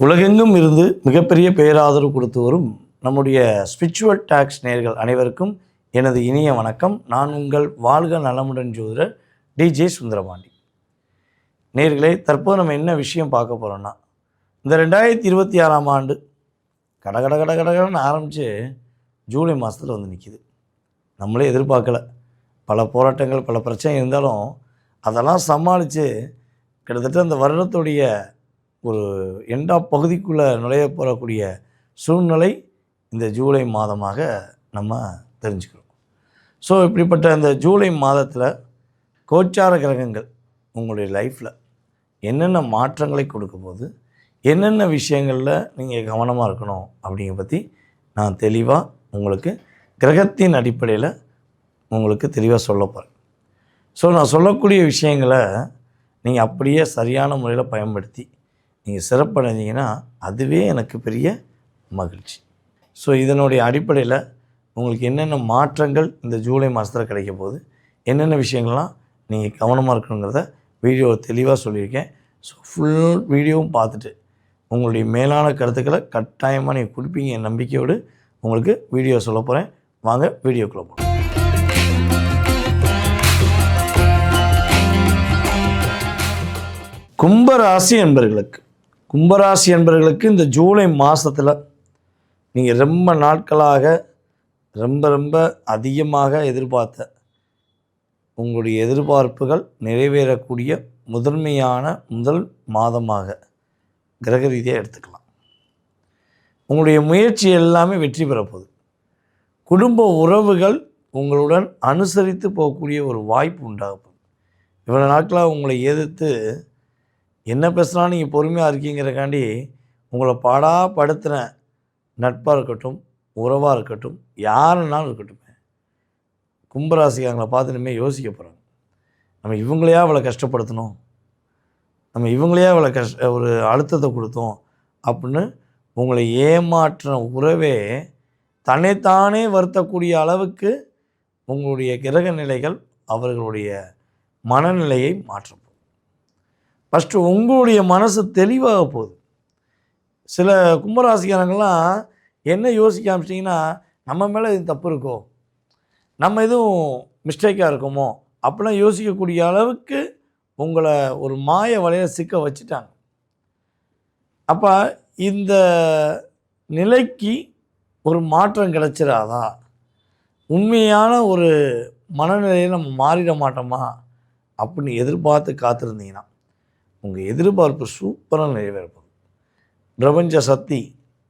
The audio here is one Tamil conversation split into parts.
உலகெங்கும் இருந்து மிகப்பெரிய பேராதரவு கொடுத்து வரும் நம்முடைய ஸ்பிரிச்சுவல் டாக்ஸ் நேயர்கள் அனைவருக்கும் எனது இனிய வணக்கம். நான் உங்கள் வாழ்க நலமுடன் ஜோதிடர் டிஜே சுந்தரபாண்டி. நேயர்களே, தற்போது நம்ம என்ன விஷயம் பார்க்க போகிறோம்னா, இந்த 2026ஆம் ஆண்டு கடகடன்னு ஆரம்பித்து ஜூலை மாதத்தில் வந்து நிற்கிது. நம்மளே எதிர்பார்க்கல. பல போராட்டங்கள், பல பிரச்சனை இருந்தாலும் அதெல்லாம் சமாளித்து கிட்டத்தட்ட அந்த வருடத்துடைய ஒரு பகுதிக்குள்ளே நுழைய போகக்கூடிய சூழ்நிலை இந்த ஜூலை மாதமாக நம்ம தெரிஞ்சுக்கிறோம். ஸோ இப்படிப்பட்ட இந்த ஜூலை மாதத்தில் கோச்சார கிரகங்கள் உங்களுடைய லைஃப்பில் என்னென்ன மாற்றங்களை கொடுக்க போது, என்னென்ன விஷயங்களில் நீங்கள் கவனமாக இருக்கணும் அப்படிங்கிற பற்றி நான் தெளிவாக உங்களுக்கு கிரகத்தின் அடிப்படையில் உங்களுக்கு தெளிவாக சொல்ல போகிறேன். ஸோ நான் சொல்லக்கூடிய விஷயங்களை நீங்கள் அப்படியே சரியான முறையில் பயன்படுத்தி நீங்கள் சிறப்படைஞ்சிங்கன்னா அதுவே எனக்கு பெரிய மகிழ்ச்சி. ஸோ இதனுடைய அடிப்படையில் உங்களுக்கு என்னென்ன மாற்றங்கள் இந்த ஜூலை மாதத்தில் கிடைக்க போகுது, என்னென்ன விஷயங்கள்லாம் நீங்கள் கவனமாக இருக்கணுங்கிறத வீடியோ தெளிவாக சொல்லியிருக்கேன். ஸோ ஃபுல் வீடியோவும் பார்த்துட்டு உங்களுடைய மேலான கருத்துக்களை கட்டாயமாக நீங்கள் கொடுப்பீங்க என் நம்பிக்கையோடு உங்களுக்கு வீடியோ சொல்ல போகிறேன். வாங்க வீடியோக்குள்ளே போகலாம். கும்பராசி என்பவர்களுக்கு இந்த ஜூலை மாதத்தில் நீங்கள் ரொம்ப நாட்களாக ரொம்ப அதிகமாக எதிர்பார்த்த உங்களுடைய எதிர்பார்ப்புகள் நிறைவேறக்கூடிய முதல் மாதமாக கிரக ரீதியாக எடுத்துக்கலாம். உங்களுடைய முயற்சி எல்லாமே வெற்றி பெறப்போகுது. குடும்ப உறவுகள் உங்களுடன் அனுசரித்து போகக்கூடிய ஒரு வாய்ப்பு உண்டாகப்போகுது. இவ்வளோ நாட்களாக உங்களை எதிர்த்து என்ன பேசுனா நீங்கள் பொறுமையாக இருக்கீங்கிறக்காண்டி உங்களை பாடாப்படுத்தின நட்பாக இருக்கட்டும், உறவாக இருக்கட்டும், யாருன்னாலும் இருக்கட்டும், கும்பராசிக்காரங்களை பார்த்து இனிமேல் யோசிக்க போகிறாங்க. நம்ம இவங்களையா இவ்வளோ கஷ்டப்படுத்தணும், நம்ம இவங்களையா இவ்வளோ ஒரு அழுத்தத்தை கொடுத்தோம் அப்படின்னு உங்களை ஏமாற்றின உறவே தன்னைத்தானே வருத்தக்கூடிய அளவுக்கு உங்களுடைய கிரக நிலைகள் அவர்களுடைய மனநிலையை மாற்றும். ஃபஸ்ட்டு உங்களுடைய மனசு தெளிவாக போகுது. சில கும்பராசிக்காரங்கள்லாம் என்ன யோசிக்க ஆரம்பிச்சிட்டிங்கன்னா, நம்ம மேலே இது தப்பு இருக்கோ, நம்ம எதுவும் மிஸ்டேக்காக இருக்குமோ அப்படிலாம் யோசிக்கக்கூடிய அளவுக்கு உங்களை ஒரு மாய வலையில் சிக்க வச்சுட்டாங்க. அப்போ இந்த நிலைக்கு ஒரு மாற்றம் கிடைச்சிடாதா, உண்மையான ஒரு மனநிலையில் நம்ம மாறிட மாட்டோமா அப்படின்னு எதிர்பார்த்து காத்திருந்தீங்கன்னா உங்கள் எதிர்பார்ப்பு சூப்பராக நிறைவேறப்போம். பிரபஞ்ச சக்தி,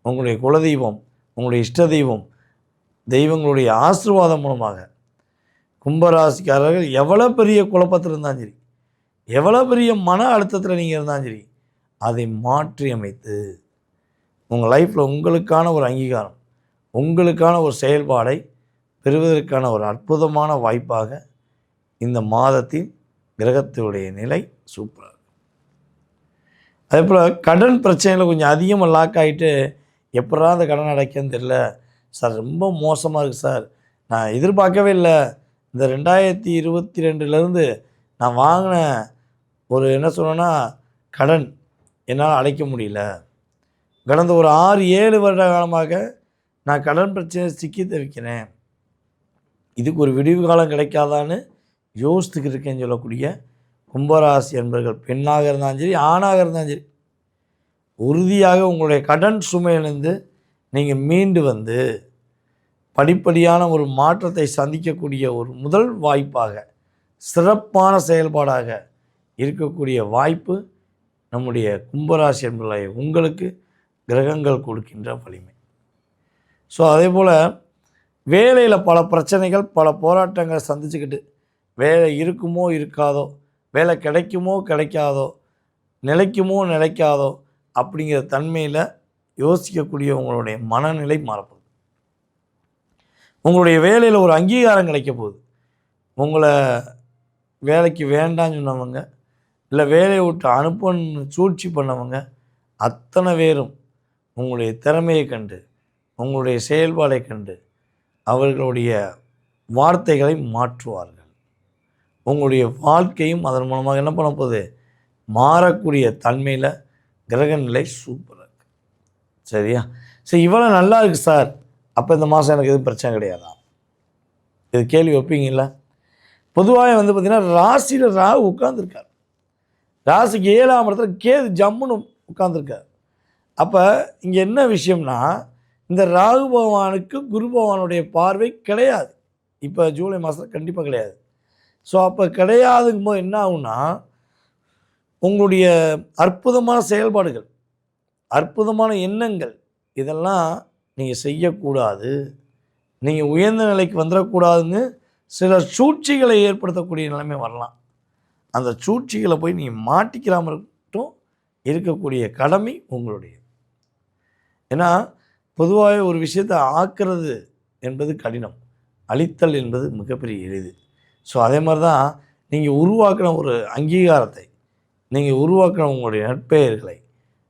உங்களுடைய குலதெய்வம், உங்களுடைய இஷ்ட தெய்வம், தெய்வங்களுடைய ஆசீர்வாதம் மூலமாக கும்பராசிக்காரர்கள் எவ்வளோ பெரிய குழப்பத்தில் இருந்தாலும் சரி, எவ்வளோ பெரிய மன அழுத்தத்தில் நீங்கள் இருந்தாலும் சரி, அதை மாற்றி அமைத்து உங்கள் லைஃப்பில் உங்களுக்கான ஒரு அங்கீகாரம், உங்களுக்கான ஒரு செயல்பாடை பெறுவதற்கான ஒரு அற்புதமான வாய்ப்பாக இந்த மாதத்தின் கிரகத்தினுடைய நிலை சூப்பராக. அதே போல் கடன் பிரச்சனையில் கொஞ்சம் அதிகமாக லாக் ஆகிட்டு எப்படா அந்த கடன் அடைக்கன்னு தெரியல சார், ரொம்ப மோசமாக இருக்குது சார், நான் எதிர்பார்க்கவே இல்லை, இந்த 2022 நான் வாங்கின ஒரு என்ன சொன்னேன்னா கடன் என்னால் அடைக்க முடியல, கடந்த ஒரு 6-7 வருட காலமாக நான் கடன் பிரச்சனை சிக்கி தவிக்கிறேன், இதுக்கு ஒரு விடிவு காலம் கிடைக்காதான்னு யோசித்துக்கிட்டு இருக்கேன்னு சொல்லக்கூடிய கும்பராசி என்பர்கள் பெண்ணாக இருந்தாலும் சரி, ஆணாக இருந்தாலும் சரி, உறுதியாக உங்களுடைய கடன் சுமையிலிருந்து நீங்கள் மீண்டு வந்து படிப்படியான ஒரு மாற்றத்தை சந்திக்கக்கூடிய ஒரு முதல் வாய்ப்பாக, சிறப்பான செயல்பாடாக இருக்கக்கூடிய வாய்ப்பு நம்முடைய கும்பராசி என்பர்களை உங்களுக்கு கிரகங்கள் கொடுக்கின்ற வலிமை. ஸோ அதே போல் வேலையில் பல பிரச்சனைகள், பல போராட்டங்களை சந்திச்சுக்கிட்டு வேலை இருக்குமோ இருக்காதோ, வேலை கிடைக்குமோ கிடைக்காதோ, நிலைக்குமோ நிலைக்காதோ அப்படிங்கிற தன்மையில் யோசிக்கக்கூடிய உங்களுடைய மனநிலை மாறப்போகுது. உங்களுடைய வேலையில் ஒரு அங்கீகாரம் கிடைக்க போகுது. உங்களை வேலைக்கு வேண்டான்னு சொன்னவங்க, இல்லை வேலையை விட்டு அனுப்பன்னு சூழ்ச்சி பண்ணவங்க அத்தனை பேரும் உங்களுடைய திறமையை கண்டு, உங்களுடைய செயல்பாடை கண்டு அவர்களுடைய வார்த்தைகளை மாற்றுவார்கள். உங்களுடைய வாழ்க்கையும் அதன் மூலமாக என்ன பண்ண போகுது, மாறக்கூடிய தன்மையில் கிரக நிலை சூப்பராக இருக்குது. சரியா? சரி, இவ்வளோ நல்லா இருக்குது சார், அப்போ இந்த மாதம் எனக்கு எதுவும் பிரச்சனை கிடையாதா? இது கேள்வி வைப்பீங்கள? பொதுவாக வந்து பார்த்திங்கன்னா ராசியில் ராகு உட்கார்ந்துருக்கார், ராசிக்கு 7ஆம் இடத்துல கேது ஜம்முன்னு உட்கார்ந்துருக்கார். அப்போ இங்கே என்ன விஷயம்னா, இந்த ராகு பகவானுக்கு குரு பகவானுடைய பார்வை கிடையாது. இப்போ ஜூலை மாதத்தில் கண்டிப்பாக கிடையாது. ஸோ அப்போ கிடையாதுங்கும்போது என்ன ஆகும்னா, உங்களுடைய அற்புதமான செயல்பாடுகள், அற்புதமான எண்ணங்கள், இதெல்லாம் நீங்கள் செய்யக்கூடாது, நீங்கள் உயர்ந்த நிலைக்கு வந்துடக்கூடாதுன்னு சிலர் சூழ்ச்சிகளை ஏற்படுத்தக்கூடிய நிலைமை வரலாம். அந்த சூழ்ச்சிகளை போய் நீங்கள் மாட்டிக்கிறாமல் மட்டும் இருக்கக்கூடிய கடமை உங்களுடைய. ஏன்னா பொதுவாகவே ஒரு விஷயத்தை ஆக்கிறது என்பது கடினம், அழித்தல் என்பது மிகப்பெரிய எளிது. ஸோ அதே மாதிரி தான் நீங்கள் உருவாக்கின ஒரு அங்கீகாரத்தை, நீங்கள் உருவாக்கின உங்களுடைய நற்பெயர்களை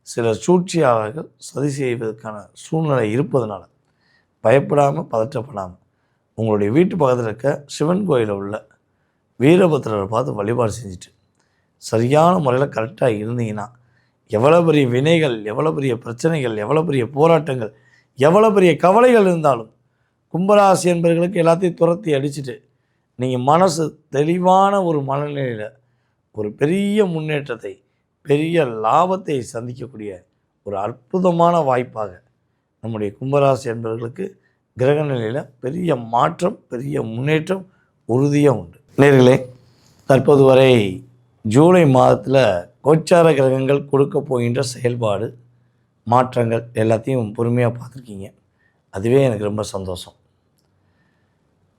சில சூழ்ச்சியாளர்கள் சதி செய்வதற்கான சூழ்நிலை இருப்பதனால பயப்படாமல் பதற்றப்படாமல் உங்களுடைய வீட்டு பக்கத்தில் இருக்க சிவன் கோயிலில் உள்ள வீரபத்திரரை பார்த்து வழிபாடு செஞ்சுட்டு சரியான முறையில் கரெக்டாக இருந்தீங்கன்னா, எவ்வளோ பெரிய வினைகள், எவ்வளோ பெரிய பிரச்சனைகள், எவ்வளோ பெரிய போராட்டங்கள், எவ்வளோ பெரிய கவலைகள் இருந்தாலும் கும்பராசி என்பவர்களுக்கு எல்லாத்தையும் துரத்தி அடிச்சுட்டு நீங்கள் மனசு தெளிவான ஒரு மனநிலையில் ஒரு பெரிய முன்னேற்றத்தை, பெரிய லாபத்தை சந்திக்கக்கூடிய ஒரு அற்புதமான வாய்ப்பாக நம்முடைய கும்பராசி என்பவர்களுக்கு கிரக நிலையில் பெரிய மாற்றம், பெரிய முன்னேற்றம் உறுதியாக உண்டு. நேயர்களே, தற்போது வரை ஜூலை மாதத்தில் கோச்சார கிரகங்கள் கொடுக்க போகின்ற செயல்பாடு, மாற்றங்கள் எல்லாத்தையும் பொறுமையாக பார்த்துருக்கீங்க. அதுவே எனக்கு ரொம்ப சந்தோஷம்.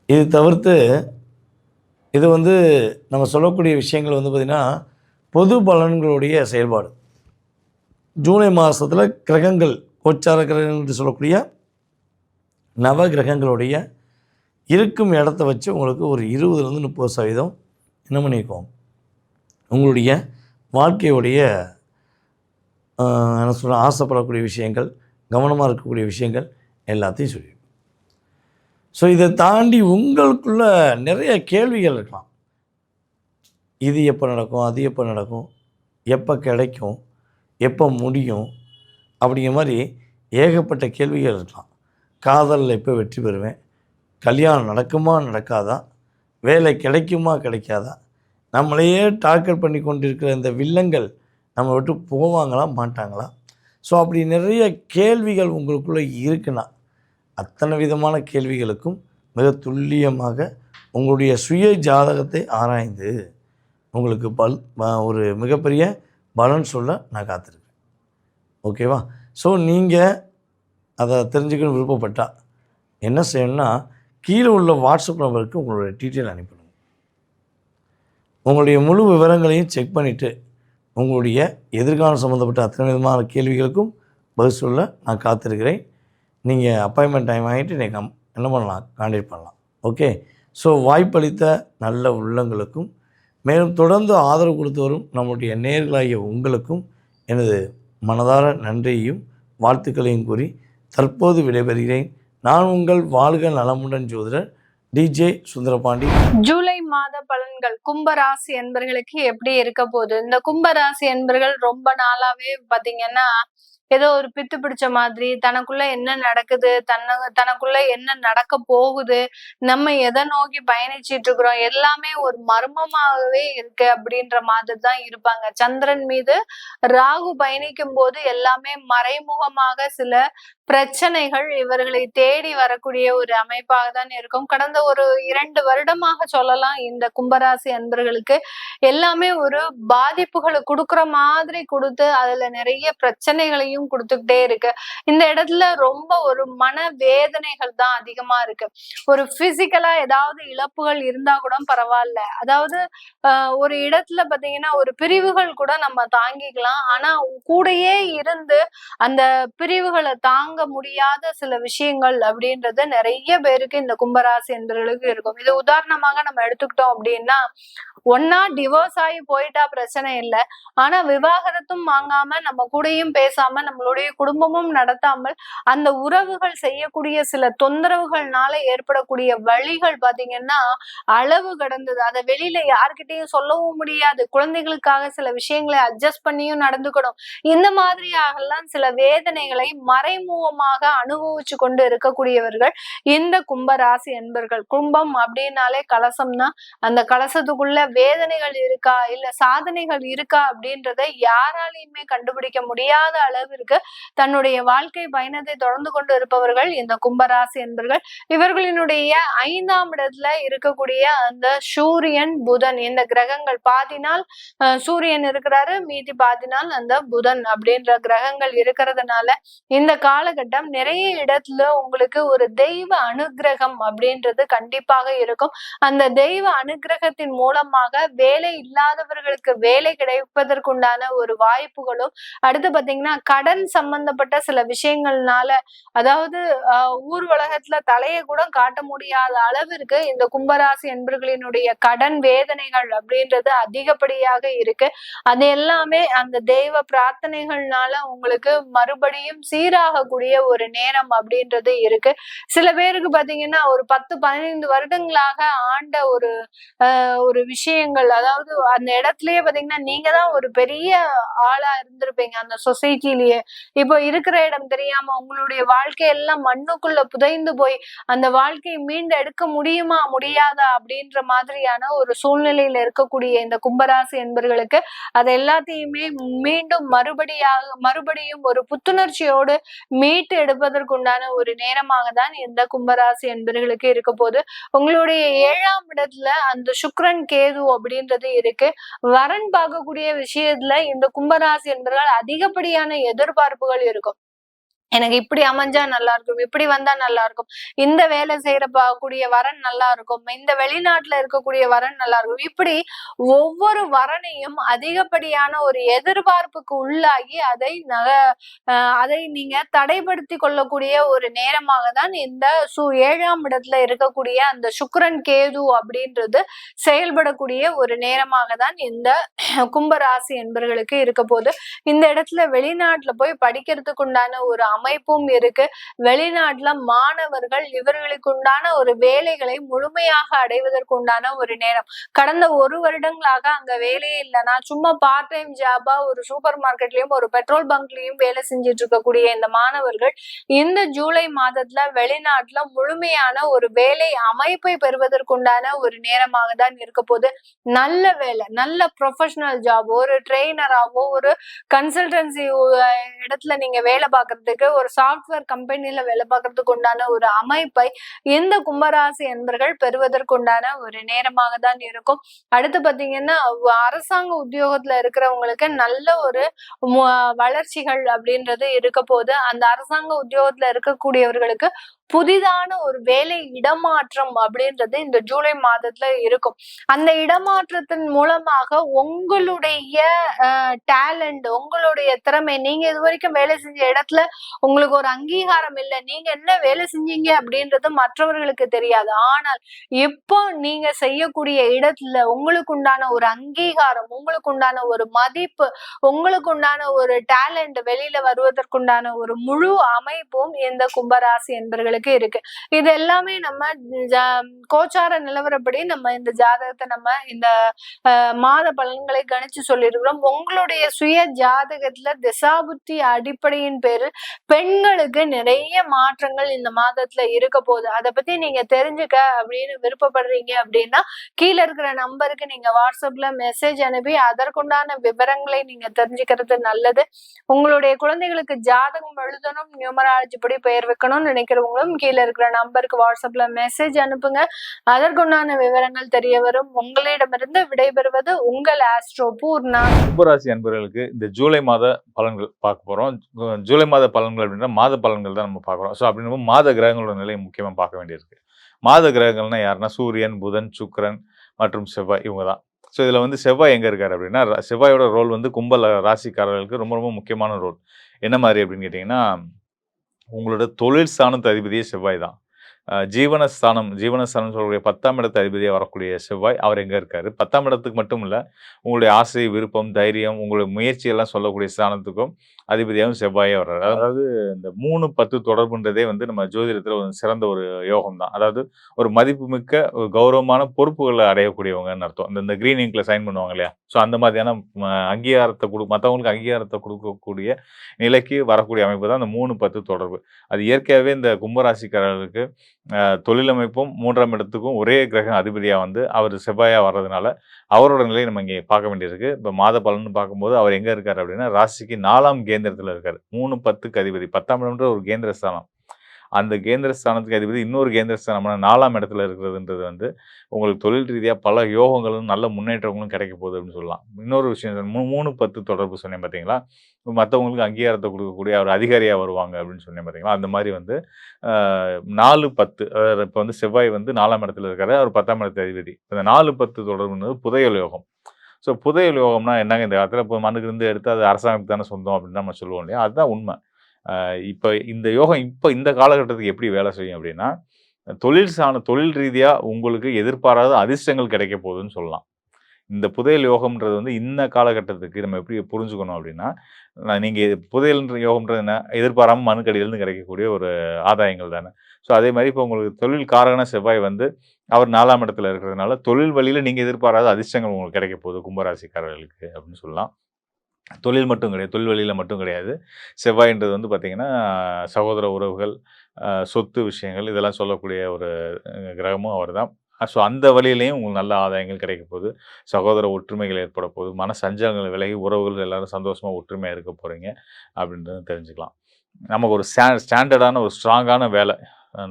இது தவிர்த்து இது வந்து நம்ம சொல்லக்கூடிய விஷயங்கள் வந்து பார்த்திங்கன்னா பொது பலன்களுடைய செயல்பாடு. ஜூலை மாதத்தில் கிரகங்கள், கோச்சார கிரகங்கள் என்று சொல்லக்கூடிய நவ கிரகங்களுடைய இருக்கும் இடத்த வச்சு உங்களுக்கு ஒரு 20லேருந்து 30% என்ன பண்ணியிருக்கோம், உங்களுடைய வாழ்க்கையுடைய என்ன சொல்ல ஆசைப்படக்கூடிய விஷயங்கள், கவனமாக இருக்கக்கூடிய விஷயங்கள் எல்லாத்தையும் சொல்லியிருக்கோம். ஸோ இதை தாண்டி உங்களுக்குள்ள நிறைய கேள்விகள் இருக்கலாம். இது எப்போ நடக்கும், அது எப்போ நடக்கும், எப்போ கிடைக்கும், எப்போ முடியும், அப்படிங்கிற மாதிரி ஏகப்பட்ட கேள்விகள் இருக்கலாம். காதலில் எப்போ வெற்றி பெறுவேன், கல்யாணம் நடக்குமா நடக்காதா, வேலை கிடைக்குமா கிடைக்காதா, நம்மளையே டார்கெட் பண்ணி கொண்டிருக்கிற இந்த வில்லங்கள் நம்ம விட்டு போவாங்களா மாட்டாங்களா. ஸோ அப்படி நிறைய கேள்விகள் உங்களுக்குள்ளே இருக்குன்னா, அத்தனை விதமான கேள்விகளுக்கும் மிக துல்லியமாக உங்களுடைய சுய ஜாதகத்தை ஆராய்ந்து உங்களுக்கு ஒரு மிகப்பெரிய பலன் சொல்ல நான் காத்திருக்கேன். ஓகேவா? ஸோ நீங்கள் அதை தெரிஞ்சுக்கணும் விருப்பப்பட்டால் என்ன செய்யணும்னா, கீழே உள்ள வாட்ஸ்அப் நம்பருக்கு உங்களுடைய டீட்டெயில் அனுப்பணும். உங்களுடைய முழு விவரங்களையும் செக் பண்ணிவிட்டு உங்களுடைய எதிர்காலம் சம்மந்தப்பட்ட அத்தனை விதமான கேள்விகளுக்கும் பதில் சொல்ல நான் காத்திருக்கிறேன். நீங்கள் அப்பாயின்மெண்ட் டைம் வாங்கிட்டு நீங்கள் என்ன பண்ணலாம், கான்டாக்ட் பண்ணலாம். ஓகே. ஸோ வாய்ப்பளித்த நல்ல உள்ளங்களுக்கும் மேலும் தொடர்ந்து ஆதரவு கொடுத்து வரும் நம்முடைய நேயர்களாகிய உங்களுக்கும் எனது மனதார நன்றியையும் வாழ்த்துக்களையும் கூறி தற்போது விடைபெறுகிறேன். நான் உங்கள் வாழ்க நலமுடன் ஜோதிடர் டிஜே சுந்தரபாண்டி. ஜூலை மாத பலன்கள் கும்பராசி என்பர்களுக்கு எப்படி இருக்க போகுது? இந்த கும்பராசி என்பர்கள் ரொம்ப நாளாவே பாத்தீங்கன்னா ஏதோ ஒரு பித்து பிடிச்ச மாதிரி, தனக்குள்ள என்ன நடக்குது, தனக்குள்ள என்ன நடக்க போகுது, நம்ம எதை நோக்கி பயணிச்சிட்டு இருக்கிறோம், எல்லாமே ஒரு மர்மமாகவே இருக்கு அப்படின்ற மாதிரி தான் இருப்பாங்க. சந்திரன் மீது ராகு பயணிக்கும் போது எல்லாமே மறைமுகமாக சில பிரச்சனைகள் இவர்களை தேடி வரக்கூடிய ஒரு அமைப்பாக தான் இருக்கும். கடந்த ஒரு 2 வருடமாக சொல்லலாம், இந்த கும்பராசி அன்பர்களுக்கு எல்லாமே ஒரு பாதிப்புகளை கொடுக்குற மாதிரி கொடுத்து அதுல நிறைய பிரச்சனைகளையும் கொடுத்துக்கிட்டே இருக்கு. இந்த இடத்துல ரொம்ப ஒரு மன வேதனைகள் தான் அதிகமா இருக்கு. ஒரு பிசிக்கலா ஏதாவது இழப்புகள் இருந்தா கூட பரவாயில்ல, அதாவது ஒரு இடத்துல பாத்தீங்கன்னா ஒரு பிரிவுகள் கூட நம்ம தாங்கிக்கலாம். ஆனா கூடயே இருந்து அந்த பிரிவுகளை தாங்க முடியாத சில விஷயங்கள் அப்படின்றது நிறைய பேருக்கு இந்த கும்பராசி என்பவர்களுக்கு இருக்கும். இது உதாரணமாக நம்ம எடுத்துக்கிட்டோம் அப்படின்னா, ஒன்னா டிவோர்ஸ் ஆகி போயிட்டா பிரச்சனை இல்லை, ஆனா விவாகரத்தும் வாங்காம நம்ம கூடயும் பேசாம நம்மளுடைய குடும்பமும் நடத்தாமல் அந்த உறவுகள் செய்யக்கூடிய சில தொந்தரவுகள்னால ஏற்படக்கூடிய வழிகள் பாத்தீங்கன்னா அளவு கடந்தது. அதை வெளியில யார்கிட்டயும் சொல்லவும் முடியாது. குழந்தைகளுக்காக சில விஷயங்களை அட்ஜஸ்ட் பண்ணியும் நடந்துக்கணும். இந்த மாதிரியாகலாம் சில வேதனைகளை மறைமுகமாக அனுபவிச்சு கொண்டு இருக்கக்கூடியவர்கள் இந்த கும்பராசி என்பர்கள். கும்பம் அப்படின்னாலே கலசம்னா அந்த கலசத்துக்குள்ள வேதனைகள் இருக்கா இல்ல சாதனைகள் இருக்கா அப்படின்றத யாராலையுமே கண்டுபிடிக்க முடியாத அளவிற்கு தன்னுடைய வாழ்க்கை பயணத்தை தொடர்ந்து கொண்டு இருப்பவர்கள் இந்த கும்பராசி என்பர்கள். இவர்களினுடைய 5ஆம் இடத்துல இருக்கக்கூடிய அந்த சூரியன் புதன் இந்த கிரகங்கள் பாதி நாள் சூரியன் இருக்கிறாரு, மீதி பாதி நாள் அந்த புதன் அப்படின்ற கிரகங்கள் இருக்கிறதுனால இந்த காலகட்டம் நிறைய இடத்துல உங்களுக்கு ஒரு தெய்வ அனுகிரகம் அப்படின்றது கண்டிப்பாக இருக்கும். அந்த தெய்வ அனுகிரகத்தின் மூலமாக வேலை இல்லாதவர்களுக்கு வேலை கிடைப்பதற்குண்டான ஒரு வாய்ப்புகளும், அடுத்து பாத்தீங்கன்னா கடன் சம்பந்தப்பட்ட சில விஷயங்கள்னால, அதாவது ஊர் உலகத்துல தலையை கூட காட்ட முடியாத அளவிற்கு இந்த கும்பராசி என்பர்களினுடைய கடன் வேதனைகள் அப்படின்றது அதிகப்படியாக இருக்கு. அது எல்லாமே அந்த தெய்வ பிரார்த்தனைகள்னால உங்களுக்கு மறுபடியும் சீராகக்கூடிய ஒரு நேரம் அப்படின்றது இருக்கு. சில பேருக்கு பாத்தீங்கன்னா ஒரு 10-15 வருடங்களாக ஆண்ட ஒரு விஷயங்கள், அதாவது அந்த இடத்துலயே பாத்தீங்கன்னா நீங்க தான் ஒரு பெரிய ஆளா இருந்திருப்பீங்க அந்த சொசைட்டிலேயே. இப்போ இருக்கிற இடம் தெரியாம உங்களுடைய வாழ்க்கையெல்லாம் மண்ணுக்குள்ள புதைந்து போய் அந்த வாழ்க்கையை மீண்டு எடுக்க முடியுமா முடியாதா அப்படின்ற மாதிரியான ஒரு சூழ்நிலையில இருக்கக்கூடிய இந்த கும்பராசி என்பர்களுக்கு அது எல்லாத்தையுமே மீண்டும் மறுபடியும் ஒரு புத்துணர்ச்சியோடு மீட்டு எடுப்பதற்குண்டான ஒரு நேரமாக தான் இந்த கும்பராசி என்பர்களுக்கு இருக்க போது. உங்களுடைய 7ஆம் இடத்துல அந்த சுக்கிரன் கேது அப்படின்றது இருக்கு. வரன் பார்க்கக்கூடிய விஷயத்துல இந்த கும்பராசி என்பவர்கள் அதிகப்படியான எதிர்பார்ப்புகள் இருக்கும். எனக்கு இப்படி அமைஞ்சா நல்லா இருக்கும், இப்படி வந்தா நல்லா இருக்கும், இந்த வேலை செய்யறக்கூடிய வரன் நல்லா இருக்கும், இந்த வெளிநாட்டுல இருக்கக்கூடிய வரன் நல்லா இருக்கும், இப்படி ஒவ்வொரு வரனையும் அதிகப்படியான ஒரு எதிர்பார்ப்புக்கு உள்ளாகி அதை நீங்க தடைப்படுத்தி கொள்ளக்கூடிய ஒரு நேரமாக தான் இந்த 7ஆம் இடத்துல இருக்கக்கூடிய அந்த சுக்கிரன் கேது அப்படின்றது செயல்படக்கூடிய ஒரு நேரமாக தான் இந்த கும்பராசி என்பர்களுக்கு இருக்க போது. இந்த இடத்துல வெளிநாட்டுல போய் படிக்கிறதுக்கு உண்டான ஒரு அமைப்பும் இருக்கு. வெளிநாட்டுல மாணவர்கள் இவர்களுக்கு உண்டான ஒரு வேலைகளை முழுமையாக அடைவதற்கு உண்டான ஒரு நேரம். கடந்த 1 வருடங்களாக அங்க வேலையே இல்லைன்னா சும்மா பார்ட் டைம் ஜாபா ஒரு சூப்பர் மார்க்கெட்லயும் ஒரு பெட்ரோல் பங்க்லயும் வேலை செஞ்சுட்டு இருக்கக்கூடிய இந்த மாணவர்கள் இந்த ஜூலை மாதத்துல வெளிநாட்டுல முழுமையான ஒரு வேலை அமைப்பை பெறுவதற்குண்டான ஒரு நேரமாக தான் இருக்க போது. நல்ல வேலை, நல்ல ப்ரொஃபஷனல் ஜாப், ஒரு ட்ரெயினராகவோ ஒரு கன்சல்டன்சி இடத்துல நீங்க வேலை பார்க்கறதுக்கு, ஒரு சாஃப்ட்வேர் கம்பெனில வேலை பார்க்கறதுக்கு உண்டான ஒரு அமைப்பை இந்த கும்பராசி என்பர்கள் பெறுவதற்குண்டான ஒரு நேரமாக தான் இருக்கும். அடுத்து பாத்தீங்கன்னா அரசாங்க உத்தியோகத்துல இருக்கிறவங்களுக்கு நல்ல ஒரு வளர்ச்சிகள் அப்படின்றது இருக்க போது. அந்த அரசாங்க உத்தியோகத்துல இருக்கக்கூடியவர்களுக்கு புதிதான ஒரு வேலை இடமாற்றம் அப்படின்றது இந்த ஜூலை மாதத்துல இருக்கும். அந்த இடமாற்றத்தின் மூலமாக உங்களுடைய டேலண்ட், உங்களுடைய திறமை, நீங்க இது வரைக்கும் வேலை செஞ்ச இடத்துல உங்களுக்கு ஒரு அங்கீகாரம் இல்லை, நீங்க என்ன வேலை செஞ்சீங்க அப்படின்றது மற்றவர்களுக்கு தெரியாது. ஆனால் இப்போ நீங்க செய்யக்கூடிய இடத்துல உங்களுக்கு உண்டான ஒரு அங்கீகாரம், உங்களுக்கு உண்டான ஒரு மதிப்பு, உங்களுக்கு உண்டான ஒரு டேலண்ட் வெளியில வருவதற்குண்டான ஒரு முழு அமைப்பும் இந்த கும்பராசி என்பர்களுக்கு இருக்கு. இது எல்லாமே நம்ம கோச்சார நிலவரப்படி நம்ம இந்த ஜாதகத்தை நம்ம இந்த மாத பலன்களை கணிச்சு சொல்லியிருக்கிறோம். உங்களுடைய சுய ஜாதகத்துல திசாபுத்தி அடிப்படையின் பேரில் பெண்களுக்கு நிறைய மாற்றங்கள் இந்த மாதத்துல இருக்க போகுது. அதை பத்தி நீங்க தெரிஞ்சுக்க அப்படின்னு விருப்பப்படுறீங்க அப்படின்னா கீழே இருக்கிற நம்பருக்கு நீங்க வாட்ஸ்அப்ல மெசேஜ் அனுப்பி அதற்குண்டான விவரங்களை நீங்க தெரிஞ்சுக்கிறது நல்லது. உங்களுடைய குழந்தைகளுக்கு ஜாதகம் எழுதணும், நியூமராலஜி படி பெயர் வைக்கணும்னு நினைக்கிறவங்களும் கீழே இருக்கிற நம்பருக்கு வாட்ஸ்அப்ல மெசேஜ் அனுப்புங்க. அதற்குண்டான விவரங்கள் தெரிய வரும். உங்களிடமிருந்து விடைபெறுவது உங்கள் ஆஸ்ட்ரோ பூர்ணா. கும்பராசி அன்பர்களுக்கு இந்த ஜூலை மாத பலன்கள் பார்க்க போறோம். ஜூலை மாத பலன்கள் அப்படின்னா மாத பலன்கள் தான் நம்ம பார்க்குறோம். ஸோ அப்படின்னா மாத கிரகங்களோட நிலையை முக்கியமாக பார்க்க வேண்டியிருக்கு. மாத கிரகங்கள்னா யாருன்னா சூரியன், புதன், சுக்கிரன் மற்றும் செவ்வாய், இவங்க தான். ஸோ இதில் வந்து செவ்வாய் எங்கே இருக்கார் அப்படின்னா, செவ்வாயோட ரோல் வந்து கும்ப ராசிக்காரர்களுக்கு ரொம்ப ரொம்ப முக்கியமான ரோல். என்ன மாதிரி அப்படின்னு கேட்டிங்கன்னா, உங்களோட தொழில் ஸ்தானத்து அதிபதியே செவ்வாய் தான். ஜீவனஸ்தானம் சொல்லக்கூடிய 10ஆம் இடத்து அதிபதியாக வரக்கூடிய செவ்வாய், அவர் எங்கே இருக்காரு? 10ஆம் இடத்துக்கு மட்டும் இல்லை, உங்களுடைய ஆசை, விருப்பம், தைரியம், உங்களுடைய முயற்சியெல்லாம் சொல்லக்கூடிய ஸ்தானத்துக்கும் அதிபதியாகவும் செவ்வாயே வர்றாரு. அதாவது இந்த 3-10 தொடர்புன்றதே வந்து நம்ம ஜோதிடத்துல ஒரு சிறந்த ஒரு யோகம் தான். அதாவது ஒரு மதிப்புமிக்க, ஒரு கௌரவமான பொறுப்புகள அடையக்கூடியவங்கன்னு அர்த்தம். இந்த இந்த கிரீன் இங்க்ல சைன் பண்ணுவாங்க இல்லையா? ஸோ அந்த மாதிரியான அங்கீகாரத்த மத்தவங்களுக்கு அங்கீகாரத்த குடுக்கக்கூடிய நிலைக்கு வரக்கூடிய அமைப்பு தான் இந்த 3-10 தொடர்பு. அது இயற்கையாவே இந்த கும்பராசிக்காரர்களுக்கு தொழிலமைப்பும் 3ஆம் இடத்துக்கும் ஒரே கிரகம் அதிபதியா வந்து அவர் செவ்வாயா வர்றதுனால, அவரோட நிலையை நம்ம இங்கே பார்க்க வேண்டியிருக்கு. இப்ப மாத பலன்னு பார்க்கும்போது அவர் எங்க இருக்காரு அப்படின்னா, ராசிக்கு 4ஆம் கேந்திரத்துல இருக்காரு. 3-10க்கு அதிபதி. 10ஆம் இடம்ன்ற ஒரு கேந்திர ஸ்தானம். அந்த கேந்திர ஸ்தானத்துக்கு அதிபதி இன்னொரு கேந்திர ஸ்தானமான 4ஆம் இடத்துல இருக்கிறதுன்றது வந்து, உங்களுக்கு தொழில் ரீதியா பல யோகங்களும், நல்ல முன்னேற்றங்களும் கிடைக்க போகுது அப்படின்னு சொல்லலாம். இன்னொரு விஷயம் 3-10 தொடர்பு சொன்னேன் பார்த்தீங்களா? மத்தவங்களுக்கு அங்கீகாரத்த குடுக்கக்கூடிய ஒரு அதிகாரியா வருவாங்க அப்படின்னு சொன்னேன் பார்த்தீங்களா? அந்த மாரி வந்து அ 4-10 இப்ப வந்து செவ்வாய் வந்து 4ஆம் இடத்துல இருக்காரு. அவர் 10ஆம் இடத்து அதிபதி. இந்த 4-10 தொடர்புன்றது புதையல் யோகம். ஸோ புதையல் யோகம்னா என்னங்க இந்த காலத்துல இப்போ மண்ணுக்கு எடுத்து அது அரசாங்கத்துக்கு தானே சொந்தம் அப்படின்னு நம்ம சொல்லுவோம் இல்லையா? அதுதான் உண்மை. இப்ப இந்த யோகம் இப்ப இந்த காலகட்டத்துக்கு எப்படி வேலை செய்யும் அப்படின்னா, தொழில் ரீதியா உங்களுக்கு எதிர்பாராத அதிர்ஷ்டங்கள் கிடைக்க போகுதுன்னு சொல்லலாம். இந்த புதையல் யோகம்ன்றது வந்து இந்த காலகட்டத்துக்கு நம்ம எப்படி புரிஞ்சுக்கணும் அப்படின்னா, நீங்க புதையல்ன்ற யோகம்ன்றது என்ன? எதிர்பாராம மண்ணுக்கடியிலிருந்து கிடைக்கக்கூடிய ஒரு ஆதாயங்கள் தானே. ஸோ அதே மாரி இப்போ உங்களுக்கு தொழில் காரகன செவ்வாய் வந்து அவர் 4ஆம் இடத்துல இருக்கிறதுனால, தொழில் வழியில நீங்க எதிர்பாராத அதிர்ஷ்டங்கள் உங்களுக்கு கிடைக்க போகுது கும்பராசிக்காரர்களுக்கு அப்படின்னு சொல்லலாம். தொழில் மட்டும் கிடையாது. தொழில் வழியில மட்டும் கிடையாது. செவ்வாய்ன்றது வந்து பார்த்தீங்கன்னா, சகோதர உறவுகள், சொத்து விஷயங்கள் இதெல்லாம் சொல்லக்கூடிய ஒரு கிரகமும் அவர்தான். ஸோ அந்த வழியிலயும் உங்களுக்கு நல்ல ஆதாயங்கள் கிடைக்க போகுது. சகோதர ஒற்றுமைகள் ஏற்பட போகுது. மன சஞ்சலங்கள் விலகி உறவுகள் எல்லாரும் சந்தோஷமா ஒற்றுமையா இருக்க போறீங்க அப்படின்றத தெரிஞ்சுக்கலாம். நமக்கு ஒரு ஸ்டாண்டர்டான ஒரு ஸ்ட்ராங்கான வேலை.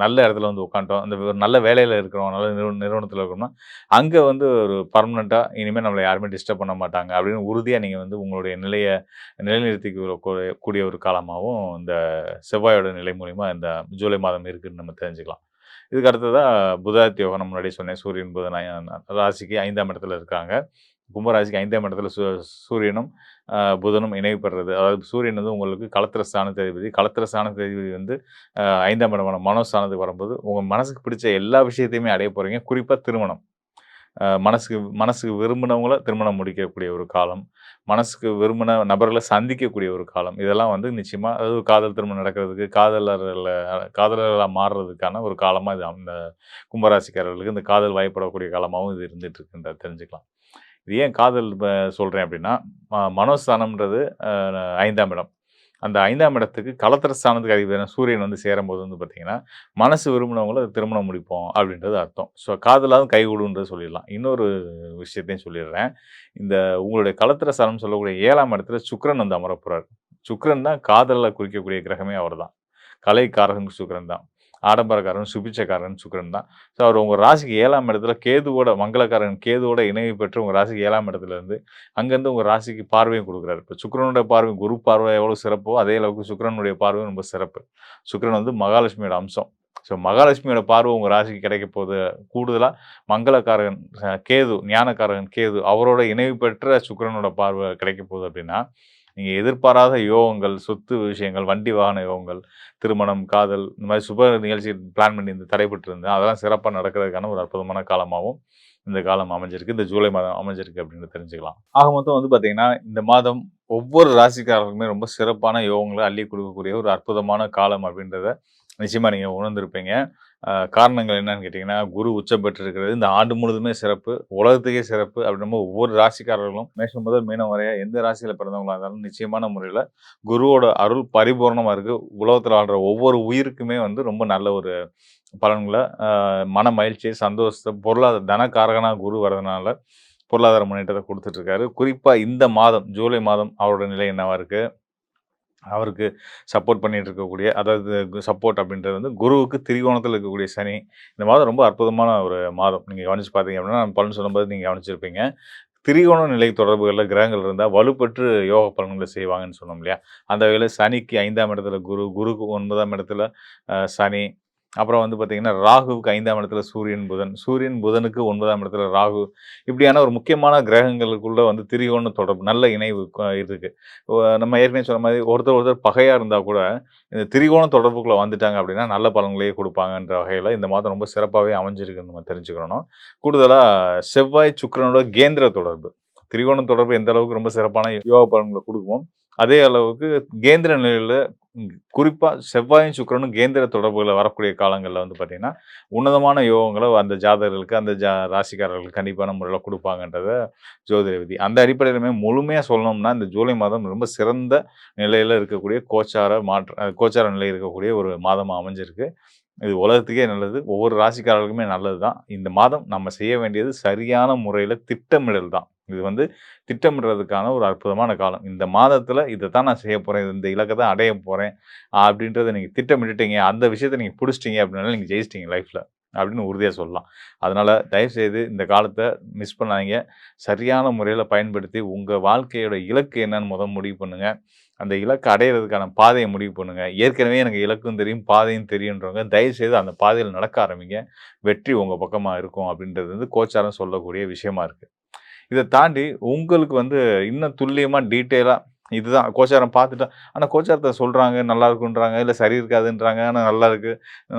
நல்ல இடத்துல வந்து உட்காந்துட்டோம். அந்த ஒரு நல்ல வேலையில இருக்கிறோம். நல்ல நிறுவனத்தில இருக்கிறோம்னா, அங்க வந்து ஒரு பெர்மனன்ட்டா இனிமே நம்மள யாருமே டிஸ்டர்ப் பண்ண மாட்டாங்க அப்படின்னு உறுதியா நீங்க வந்து உங்களுடைய நிலைய நிலைநிறுத்திக்க கூடிய ஒரு காலமாவும் இந்த செவ்வாயோட நிலை மூலியமா இந்த ஜூலை மாதம் இருக்குன்னு நம்ம தெரிஞ்சுக்கலாம். இதுக்கு அடுத்ததா புதாதித்ய யோகம் நான் முன்னாடியே சொன்னேன். சூரியன், புதன் ராசிக்கு 5ஆம் இடத்துல இருக்காங்க. கும்பராசிக்கு 5ஆம் இடத்துல சூரியனும், புதனும் இணைவு பெறுறது. அதாவது சூரியன் வந்து உங்களுக்கு களத்திர ஸ்தானத்து அதிபதி. களத்திர ஸ்தானத்து அதிபதி வந்து 5ஆம் இடமான மனோஸ்தானத்துக்கு வரும்போது, உங்க மனசுக்கு பிடிச்ச எல்லா விஷயத்தையுமே அடைய போறீங்க. குறிப்பா திருமணம். மனசுக்கு மனசுக்கு விரும்பினவங்கள திருமணம் முடிக்கக்கூடிய ஒரு காலம். மனசுக்கு விரும்பின நபர்கள சந்திக்கக்கூடிய ஒரு காலம். இதெல்லாம் வந்து நிச்சயமா அதாவது காதல் திருமணம் நடக்கிறதுக்கு, காதலர்களா மாறுறதுக்கான ஒரு காலமா இது அந்த கும்பராசிக்காரர்களுக்கு இந்த காதல் வயப்படக்கூடிய காலமாவும் இது இருந்துட்டு இருக்குன்றத தெரிஞ்சுக்கலாம். இது ஏன் காதல் சொல்றேன் அப்படின்னா, மனோஸ்தானம்ன்றது 5ஆம் இடம். அந்த 5ஆம் இடத்துக்கு களத்திர ஸ்தானத்துக்கு அதிபதியான சூரியன் வந்து சேரும்போது வந்து பார்த்தீங்கன்னா, மனசு விரும்பினவங்கள திருமணம் முடிப்போம் அப்படின்றது அர்த்தம். ஸோ காதலாவது கைகூடுன்றது சொல்லிடலாம். இன்னொரு விஷயத்தையும் சொல்லிடுறேன். இந்த உங்களுடைய களத்திர ஸ்தானம்னு சொல்லக்கூடிய 7ஆம் இடத்துல சுக்கிரன் வந்து அமரப்போறாரு. சுக்கிரன் தான் காதல குறிக்கக்கூடிய கிரகமே அவர்தான். கலைக்காரகன் சுக்கிரன் தான். ஆடம்பரக்காரன், சுபிட்சக்காரன் சுக்கிரன் தான். ஸோ அவர் உங்க ராசிக்கு 7ஆம் இடத்துல கேதுவோட மங்களகாரகன் கேதுவோட இணைவு பெற்று உங்க ராசிக்கு 7ஆம் இடத்துல இருந்து, அங்கருந்து உங்க ராசிக்கு பார்வையும் குடுக்குறாரு. இப்ப சுக்கிரனுடைய பார்வை குரு பார்வை எவ்வளோ சிறப்போ, அதே அளவுக்கு சுக்கிரனுடைய பார்வையும் ரொம்ப சிறப்பு. சுக்கிரன் வந்து மகாலட்சுமியோட அம்சம். ஸோ மகாலட்சுமியோட பார்வை உங்க ராசிக்கு கிடைக்க போது. கூடுதலா மங்களகாரகன் கேது, ஞானகாரகன் கேது அவரோட இணைவு பெற்ற சுக்கிரனோட பார்வை கிடைக்க போகுது அப்படின்னா, நீங்க எதிர்பாராத யோகங்கள், சொத்து விஷயங்கள், வண்டி வாகன யோகங்கள், திருமணம், காதல் இந்த மாரி சுப நிகழ்ச்சி பிளான் பண்ணி தடைபட்டு இருந்தேன். அதெல்லாம் சிறப்பா நடக்கிறதுக்கான ஒரு அற்புதமான காலமாவும் இந்த காலம் அமைஞ்சிருக்கு. இந்த ஜூலை மாதம் அமைஞ்சிருக்கு அப்படின்னு தெரிஞ்சுக்கலாம். ஆக மொத்தம் வந்து பார்த்தீங்கன்னா, இந்த மாதம் ஒவ்வொரு ராசிக்காரருக்குமே ரொம்ப சிறப்பான யோகங்கள அள்ளி கொடுக்கக்கூடிய ஒரு அற்புதமான காலம் அப்படின்றத நிச்சயமா நீங்க உணர்ந்திருப்பீங்க. காரணங்கள் என்னன்னு கேட்டீங்கன்னா, குரு உச்சம் பெற்றிருக்கிறது. இந்த ஆண்டு முழுவதுமே சிறப்பு. உலகத்துக்கே சிறப்பு. அப்படின்னும்போது ஒவ்வொரு ராசிக்காரர்களும் மேஷம் முதல் மீனம் வரைய எந்த ராசியில பிறந்தவங்களா இருந்தாலும் நிச்சயமான முறையில குருவோட அருள் பரிபூரணமா இருக்கு. உலகத்துல வாழ்ற ஒவ்வொரு உயிருக்குமே வந்து ரொம்ப நல்ல ஒரு பலன்கள மன மகிழ்ச்சி, சந்தோஷத்த, தனகாரகனா குரு வரதுனால பொருளாதார முன்னேற்றத்த குடுத்துட்டு இருக்காரு. குறிப்பா இந்த மாதம், ஜூலை மாதம் அவரோட நிலை என்னவா இருக்கு? அவருக்கு சப்போர்ட் பண்ணிட்டு இருக்கக்கூடிய அதாவது சப்போர்ட் அப்படின்றது வந்து குருவுக்கு திரிகோணத்தில இருக்கக்கூடிய சனி. இந்த மாதம் ரொம்ப அற்புதமான ஒரு மாதம். நீங்க கவனிச்சு பார்த்தீங்க அப்படின்னா, நான் பலன் சொல்லும்போது நீங்க கவனிச்சிருப்பீங்க. திரிகோண நிலை தொடர்புகள்ல கிரகங்கள் இருந்தா வலுப்பெற்று யோக பலன்கள செய்வாங்கன்னு சொன்னோம் இல்லையா? அந்த வகையில சனிக்கு 5ஆம் இடத்துல குரு, குருக்கு 9ஆம் இடத்துல சனி. அப்புறம் வந்து பார்த்தீங்கன்னா, ராகுவுக்கு 5ஆம் இடத்துல சூரியன், புதன். சூரியன், புதனுக்கு 9ஆம் இடத்துல ராகு. இப்படியான ஒரு முக்கியமான கிரகங்களுக்குள்ள வந்து திரிகோண தொடர்பு, நல்ல இணைவு இருக்கு. நம்ம ஏற்கனவே சொன்ன மாரி ஒருத்தர் பகையா இருந்தா கூட, இந்த திரிகோண தொடர்புக்குள்ள வந்துட்டாங்க அப்படின்னா, நல்ல பலன்களையே குடுப்பாங்கன்ற வகையில இந்த மாதம் ரொம்ப சிறப்பாவே அமைஞ்சிருக்குன்னு நம்ம தெரிஞ்சுக்கிறணும். கூடுதலா செவ்வாய், சுக்கிரனோட கேந்திர தொடர்பு. திரிகோண தொடர்பு எந்த அளவுக்கு ரொம்ப சிறப்பான யோக பலன்கள குடுக்குமோ, அதே அளவுக்கு கேந்திர நிலையில குறிப்பா செவ்வாயும் சுக்கிரனும் கேந்திர தொடர்புல வரக்கூடிய காலங்கள்ல வந்து பார்த்தீங்கன்னா, உன்னதமான யோகங்கள அந்த ஜாதகர்களுக்கு, அந்த ராசிக்காரர்களுக்கு கண்டிப்பான முறையில குடுப்பாங்கன்றத ஜோதிட விதி. அந்த அடிப்படையிலுமே முழுமையா சொல்லணும்னா, இந்த ஜூலை மாதம் ரொம்ப சிறந்த நிலையில இருக்கக்கூடிய கோச்சார நிலை இருக்கக்கூடிய ஒரு மாதமா அமைஞ்சிருக்கு. இது உலகத்துக்கே நல்லது. ஒவ்வொரு ராசிக்காரர்களுக்குமே நல்லது தான். இந்த மாதம் நம்ம செய்ய வேண்டியது சரியான முறையில திட்டமிடல் தான். இது வந்து திட்டமிடுறதுக்கான ஒரு அற்புதமான காலம். இந்த மாதத்தில இதத்தான் நான் செய்ய போறேன். இந்த இலக்க தான் அடைய போறேன். அப்படின்றத நீங்க திட்டமிட்டுட்டீங்க. அந்த விஷயத்த நீங்க புடிச்சிட்டீங்க அப்படின்னாலே நீங்க ஜெயிச்சிட்டீங்க லைஃப்ல. அப்படின்னு உறுதியா சொல்லலாம். அதனால தயவுசெய்து இந்த காலத்த மிஸ் பண்ணாதீங்க. சரியான முறையில பயன்படுத்தி உங்க வாழ்க்கையோட இலக்கு என்னன்னு முடிவு பண்ணுங்க. அந்த இலக்க அடையறதுக்கான பாதைய முடிவு பண்ணுங்க. ஏற்கனவே எனக்கு இலக்கும் தெரியும், பாதையும் தெரியுன்றவங்க தயவுசெய்து அந்த பாதையில நடக்க ஆரம்பிங்க. வெற்றி உங்க பக்கமா இருக்கும் அப்படின்றது வந்து கோச்சாரம் சொல்லக்கூடிய விஷயமா இருக்கு. இத தாண்டி உங்களுக்கு வந்து இன்னும் துல்லியமா டீட்டெயிலா இதுதான் கோச்சாரம் பார்த்துட்டா ஆனா கோச்சாரத்த சொல்றாங்க, நல்லா இருக்குன்றாங்க, இல்ல சரி இருக்காதுன்றாங்க. ஆனா நல்லா இருக்கு.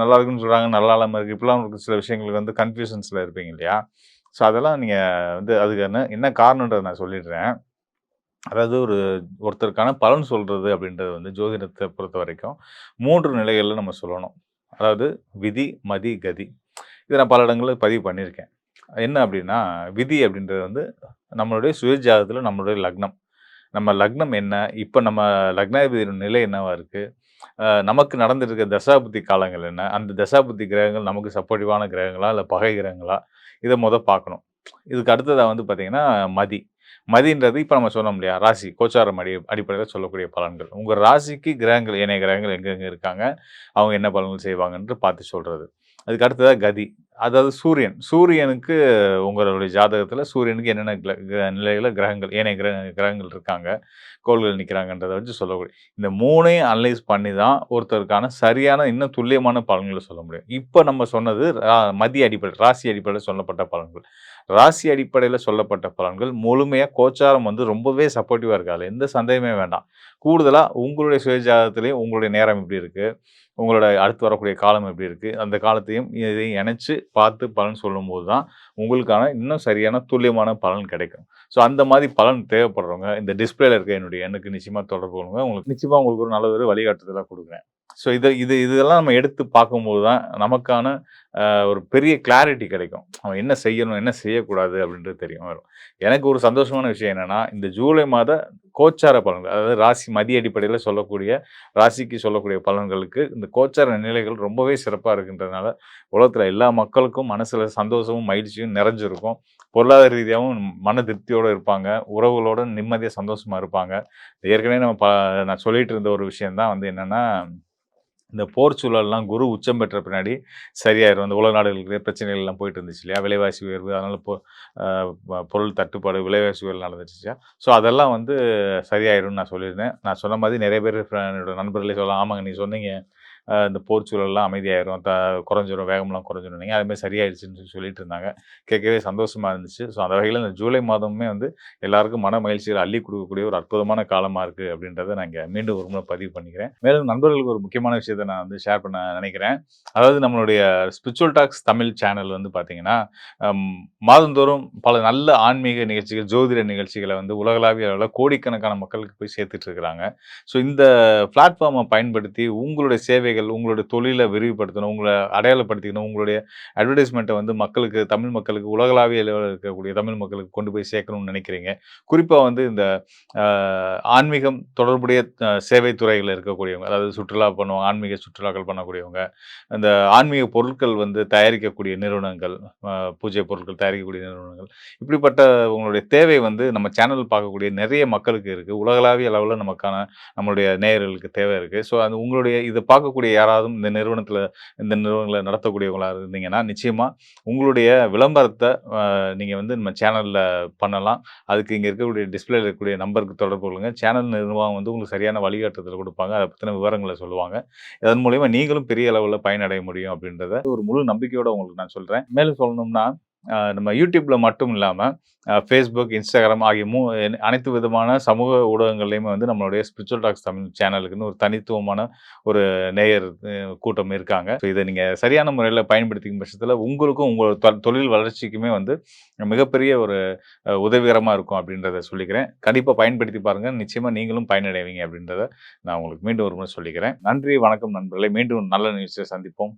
நல்லா இருக்குன்னு சொல்றாங்க, நல்லா இல்லாம இருக்கு. இப்படிலாம் உங்களுக்கு சில விஷயங்களுக்கு வந்து கன்ஃப்யூஷன்ஸ்ல இருப்பீங்க இல்லையா? ஸோ அதெல்லாம் நீங்க வந்து அதுக்கு என்ன என்ன காரணம்ன்றத நான் சொல்லிடுறேன். அதாவது ஒருத்தருக்கான பலன் சொல்றது அப்படின்றது வந்து ஜோதிடத்த பொறுத்தவரைக்கும் 3 நிலைகள்ல நம்ம சொல்லணும். அதாவது விதி, மதி, கதி. இத நான் பல இடங்கள்ல பதிவு பண்ணியிருக்கேன். என்ன அப்படின்னா, விதி அப்படின்றது வந்து நம்மளுடைய சுய ஜாதகத்துல நம்மளுடைய லக்னம். நம்ம லக்னம் என்ன? இப்ப நம்ம லக்னாதிபதியோட நிலை என்னவா இருக்கு? நமக்கு நடந்துட்டு இருக்க தசாபுத்தி காலங்கள் என்ன? அந்த தசாபுத்தி கிரகங்கள் நமக்கு சப்போர்ட்டிவான கிரகங்களா? இல்ல பகை கிரகங்களா? இத பார்க்கணும். இதுக்கு அடுத்ததா வந்து பார்த்தீங்கன்னா, மதி. மதின்றது இப்ப நம்ம சொன்னோம் இல்லையா? ராசி, கோச்சாரம் அடிப்படையில சொல்லக்கூடிய பலன்கள். உங்க ராசிக்கு கிரகங்கள், ஏனைய கிரகங்கள் எங்கெங்க இருக்காங்க? அவங்க என்ன பலன்கள் செய்வாங்கன்று பார்த்து சொல்றது. அதுக்கு அடுத்ததா கதி. அதாவது சூரியன். சூரியனுக்கு உங்களுடைய ஜாதகத்துல சூரியனுக்கு என்னென்ன நிலையில கிரகங்கள், ஏனைய கிரகங்கள் இருக்காங்க, கோள்கள் நிக்கிறாங்கன்றத வச்சு சொல்லக்கூடிய இந்த 3யும் அனலைஸ் பண்ணி தான் ஒருத்தருக்கான சரியான, இன்னும் துல்லியமான பலன்கள சொல்ல முடியும். இப்ப நம்ம சொன்னது மதிய அடிப்படை, ராசி அடிப்படையில சொல்லப்பட்ட பலன்கள். ராசி அடிப்படையில சொல்லப்பட்ட பலன்கள் முழுமையா கோச்சாரம் வந்து ரொம்பவே சப்போர்ட்டிவா இருக்கு. அதுல எந்த சந்தேகமே வேண்டாம். கூடுதலா உங்களுடைய சுய ஜாதகத்திலேயும் உங்களுடைய நேரம் எப்படி இருக்கு? உங்களோட அடுத்து வரக்கூடிய காலம் எப்படி இருக்கு? அந்த காலத்தையும் இதையும் இணைச்சு பார்த்து பலன் சொல்லும்போது தான், உங்களுக்கான இன்னும் சரியான துல்லியமான பலன் கிடைக்கும். ஸோ அந்த மாரி பலன் தேவைப்படுறவங்க, இந்த டிஸ்ப்ளேல இருக்க என்னுடைய எண்ணுக்கு நிச்சயமா தொடர்பு கொள்ளுங்க. உங்களுக்கு நிச்சயமா உங்களுக்கு ஒரு நல்ல ஒரு வழிகாட்டுதலா குடுக்குறேன். ஸோ இதெல்லாம் நம்ம எடுத்து பார்க்கும்போது தான், நமக்கான ஒரு பெரிய கிளாரிட்டி கிடைக்கும். அவன் என்ன செய்யணும், என்ன செய்யக்கூடாது அப்படின்றது தெரியும் வரும். எனக்கு ஒரு சந்தோஷமான விஷயம் என்னன்னா, இந்த ஜூலை மாத கோச்சார பலன்கள், அதாவது ராசி மதி அடிப்படையில சொல்லக்கூடிய ராசிக்கு சொல்லக்கூடிய பலன்களுக்கு இந்த கோச்சார நிலைகள் ரொம்பவே சிறப்பா இருக்கின்றதுனால, உலகத்துல எல்லா மக்களுக்கும் மனசுல சந்தோஷமும், மகிழ்ச்சியும் நிறைஞ்சிருக்கும். பொருளாதார ரீதியாவும் மன திருப்தியோட இருப்பாங்க. உறவுகளோட நிம்மதியா, சந்தோஷமா இருப்பாங்க. ஏற்கனவே நான் சொல்லிட்டு இருந்த ஒரு விஷயம் தான் வந்து என்னன்னா, இந்த போர் சூழல்லாம் குரு உச்சம் பெற்ற பின்னாடி சரியாயிரும். இந்த உலக நாடுகளுக்கு பிரச்சனைகள் எல்லாம் போயிட்டு இருந்துச்சு இல்லையா? விலைவாசி உயர்வு, அதனால அ பொருள் தட்டுப்பாடு, விலைவாசி உயர்வு நடந்துச்சு. ஸோ அதெல்லாம் வந்து சரியாயிரும்னு நான் சொல்லியிருந்தேன். நான் சொன்ன மாதிரி நிறைய பேர் என்னோட நண்பர்களே சொல்லலாம், ஆமாங்க நீங்க சொன்னீங்க. இந்த போர் சூழல்லாம் அமைதியாயிரும், குறைஞ்சிரும், வேகம்லாம் குறைஞ்சிரும்னீங்க. அதுமாரி சரியாயிடுச்சுன்னு சொல்லிட்டு இருந்தாங்க. கேட்கவே சந்தோஷமா இருந்துச்சு. ஸோ அந்த வகையில இந்த ஜூலை மாதமுமே வந்து எல்லாருக்கும் மன மகிழ்ச்சிகள அள்ளி குடுக்கக்கூடிய ஒரு அற்புதமான காலமா இருக்கு அப்படின்றத நான் இங்க மீண்டும் ஒரு முறை பதிவு பண்ணிக்கிறேன். மேலும் நண்பர்களுக்கு ஒரு முக்கியமான விஷயத்த நான் வந்து ஷேர் பண்ண நினைக்கிறேன். அதாவது நம்மளுடைய ஸ்பிரிச்சுவல் டாக்ஸ் தமிழ் சேனல் வந்து பார்த்தீங்கன்னா, அம் மாதந்தோறும் பல நல்ல ஆன்மீக நிகழ்ச்சிகள், ஜோதிட நிகழ்ச்சிகள வந்து உலகளாவிய அளவுல கோடிக்கணக்கான மக்களுக்கு போய் சேர்த்துட்டு இருக்கிறாங்க. ஸோ இந்த பிளாட்ஃபார்ம பயன்படுத்தி உங்களுடைய சேவைகள், உங்களுடைய தொழில விரிவுபடுத்தணும், உங்கள அடையாளப்படுத்திக்கணும், உங்களுடைய அட்வர்டைஸ்மென்ட்ட வந்து மக்களுக்கு, தமிழ் மக்களுக்கு, உலகளாவிய அளவுல இருக்கக்கூடிய தமிழ் மக்களுக்கு கொண்டு போய் சேர்க்கணும்னு நினைக்கிறீங்க. குறிப்பா வந்து இந்த அ ஆன்மீகம் தொடர்புடைய சேவை துறையில இருக்கக்கூடியவங்க, அதாவது சுற்றுலா பண்ணுவாங்க, ஆன்மீக சுற்றுலாக்கள் பண்ணக்கூடியவங்க, அந்த ஆன்மீக பொருட்கள் வந்து தயாரிக்கக்கூடிய நிறுவனங்கள், பூஜை பொருட்கள் தயாரிக்கக்கூடிய நிறுவனங்கள், இப்படிப்பட்ட உங்களுடைய தேவை வந்து நம்ம சேனல் பார்க்கக்கூடிய நிறைய மக்களுக்கு இருக்கு. உலகளாவிய அளவுல நம்மளுடைய நேயர்களுக்கு தேவை இருக்கு. ஸோ அது உங்களுடைய இத பார்க்கக்கூடிய யாராவது இந்த நிறுவனங்கள நடத்தக்கூடியவங்களா இருந்தீங்கன்னா, நிச்சயமா உங்களுடைய விளம்பரத்த நீங்க வந்து நம்ம சேனல்ல பண்ணலாம். அதுக்கு இங்க இருக்கக்கூடிய டிஸ்ப்ளேல இருக்கக்கூடிய நம்பருக்கு தொடர்பு கொள்ளுங்க. சேனல் நிர்வாகம் வந்து உங்களுக்கு சரியான வழிகாட்டுதல் குடுப்பாங்க. அத பத்தின விவரங்கள சொல்லுவாங்க. அதன் மூலியமா நீங்களும் பெரிய அளவுல பயனடைய முடியும் அப்படின்றத ஒரு முழு நம்பிக்கையோட உங்களுக்கு நான் சொல்றேன். மேலும் சொல்லணும்னா, நம்ம யூடியூப்ல மட்டும் இல்லாமல் ஃபேஸ்புக், இன்ஸ்டாகிராம் ஆகிய அனைத்து விதமான சமூக ஊடகங்கள்லையுமே வந்து நம்மளுடைய ஸ்பிரிச்சுவல் டாக்ஸ் தமிழ் சேனலுக்குன்னு ஒரு தனித்துவமான ஒரு நேயர் கூட்டம் இருக்காங்க. ஸோ இதை நீங்கள் சரியான முறையில் பயன்படுத்திக்கும் பட்சத்தில் உங்களுக்கும் உங்களோட தொழில் வளர்ச்சிக்குமே வந்து மிகப்பெரிய ஒரு உதவிகரமாக இருக்கும் அப்படின்றத சொல்லிக்கிறேன். கண்டிப்பாக பயன்படுத்தி பாருங்கள். நிச்சயமாக நீங்களும் பயனடைவீங்க அப்படின்றத நான் உங்களுக்கு மீண்டும் ஒரு முறை சொல்லிக்கிறேன். நன்றி, வணக்கம் நண்பர்களே. மீண்டும் நல்ல நிகழ்ச்சியை சந்திப்போம்.